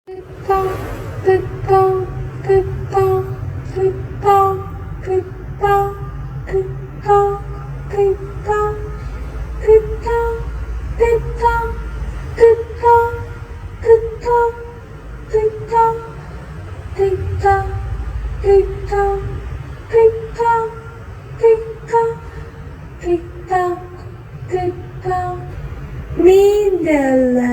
TikTok, TikTok, TikTok, TikTok, TikTok, TikTok, TikTok, TikTok, TikTok, TikTok, TikTok, TikTok, TikTok, TikTok, TikTok, TikTok, TikTok, TikTok. Mindel